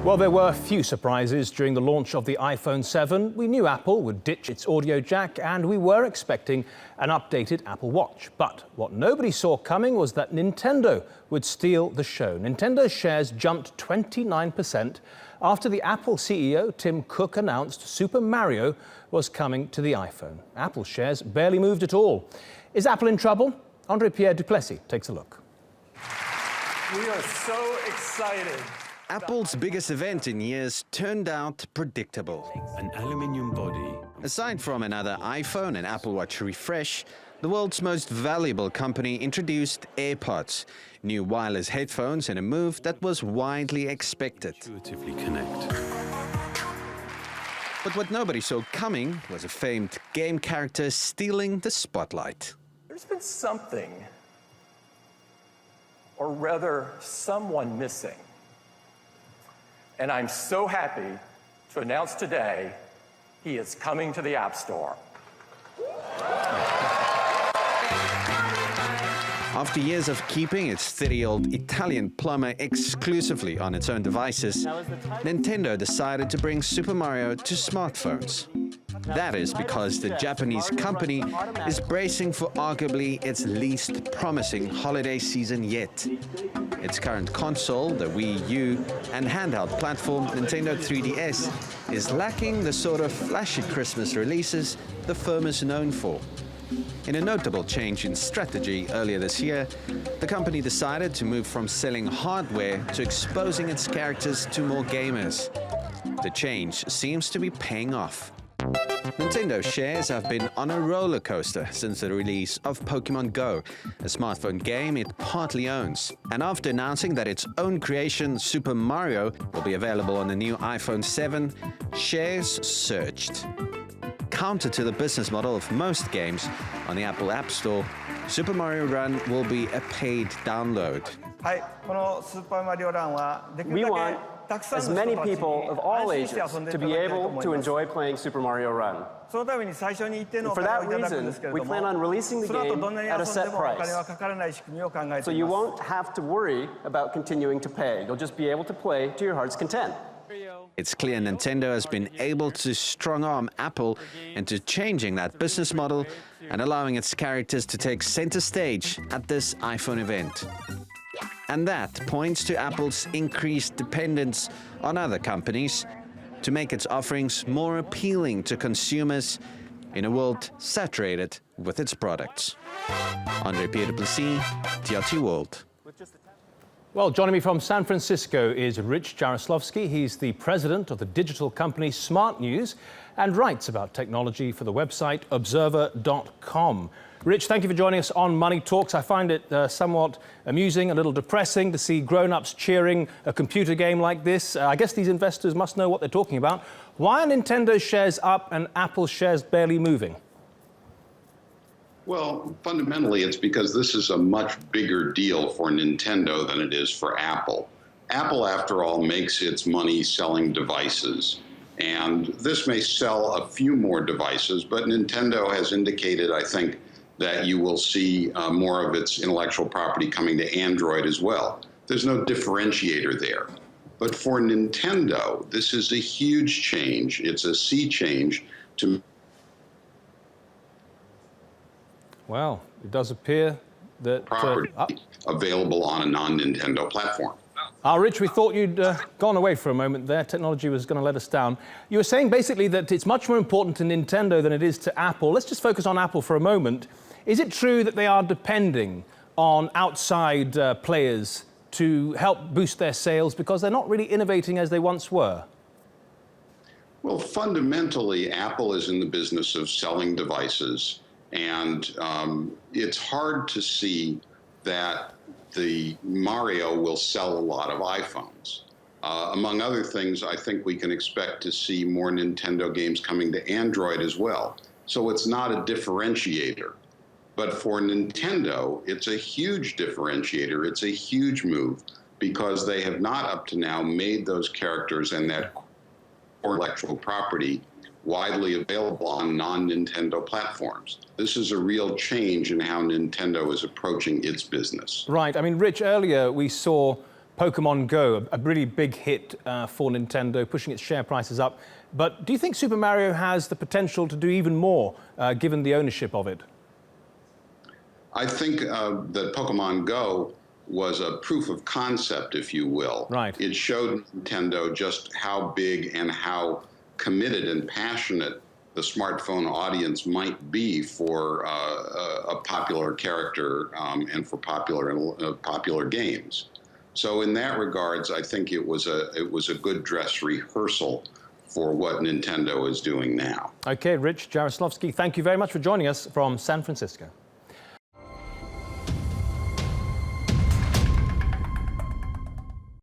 Well, there were few surprises during the launch of the iPhone 7. We knew Apple would ditch its audio jack, and we were expecting an updated Apple Watch. But what nobody saw coming was that Nintendo would steal the show. Nintendo's shares jumped 29% after the Apple CEO, Tim Cook, announced Super Mario was coming to the iPhone. Apple shares barely moved at all. Is Apple in trouble? Andre-Pierre du Plessis takes a look. We are so excited. Apple's biggest event in years turned out predictable. An aluminium body. Aside from another iPhone and Apple Watch refresh, the world's most valuable company introduced AirPods, new wireless headphones, in a move that was widely expected. Intuitively connect. But what nobody saw coming was a famed game character stealing the spotlight. There's been something, or rather someone missing. And I'm so happy to announce today he is coming to the App Store. After years of keeping its 30-year-old Italian plumber exclusively on its own devices, Nintendo decided to bring Super Mario to smartphones. That is because the Japanese company is bracing for arguably its least promising holiday season yet. Its current console, the Wii U, and handheld platform, Nintendo 3DS, is lacking the sort of flashy Christmas releases the firm is known for. In a notable change in strategy earlier this year, the company decided to move from selling hardware to exposing its characters to more gamers. The change seems to be paying off. Nintendo shares have been on a roller coaster since the release of Pokémon Go, a smartphone game it partly owns. And after announcing that its own creation, Super Mario, will be available on the new iPhone 7, shares surged. Counter to the business model of most games on the Apple App Store, Super Mario Run will be a paid download. We want as many people of all ages to be able to enjoy playing Super Mario Run. And for that reason, we plan on releasing the game at a set price. So you won't have to worry about continuing to pay. You'll just be able to play to your heart's content. It's clear Nintendo has been able to strong-arm Apple into changing that business model and allowing its characters to take center stage at this iPhone event. And that points to Apple's increased dependence on other companies to make its offerings more appealing to consumers in a world saturated with its products. Andre-Pierre du Plessis, TRT World. Well, joining me from San Francisco is Rich Jaroslovsky. He's the president of the digital company Smart News and writes about technology for the website observer.com. Rich, thank you for joining us on Money Talks. I find it somewhat amusing, a little depressing to see grown-ups cheering a computer game like this. I guess these investors must know what they're talking about. Why are Nintendo shares up and Apple shares barely moving? Well, fundamentally, it's because this is a much bigger deal for Nintendo than it is for Apple. Apple, after all, makes its money selling devices. And this may sell a few more devices, but Nintendo has indicated, I think, that you will see more of its intellectual property coming to Android as well. There's no differentiator there. But for Nintendo, this is a huge change. It's a sea change to... Well, it does appear that... property available on a non-Nintendo platform. Rich, we thought you'd gone away for a moment there. Technology was going to let us down. You were saying basically that it's much more important to Nintendo than it is to Apple. Let's just focus on Apple for a moment. Is it true that they are depending on outside players to help boost their sales because they're not really innovating as they once were? Well, fundamentally, Apple is in the business of selling devices, and it's hard to see that the Mario will sell a lot of iPhones. Among other things, I think we can expect to see more Nintendo games coming to Android as well. So it's not a differentiator. But for Nintendo, it's a huge differentiator. It's a huge move because they have not up to now made those characters and that core intellectual property widely available on non-Nintendo platforms. This is a real change in how Nintendo is approaching its business. Right. I mean, Rich, earlier we saw Pokemon Go, a really big hit for Nintendo, pushing its share prices up. But do you think Super Mario has the potential to do even more, given the ownership of it? I think that Pokemon Go was a proof of concept, if you will. Right. It showed Nintendo just how big and how committed and passionate the smartphone audience might be for a popular character and for popular games. So in that regards, I think it was a good dress rehearsal for what Nintendo is doing now. Okay, Rich Jaroslovsky, thank you very much for joining us from San Francisco.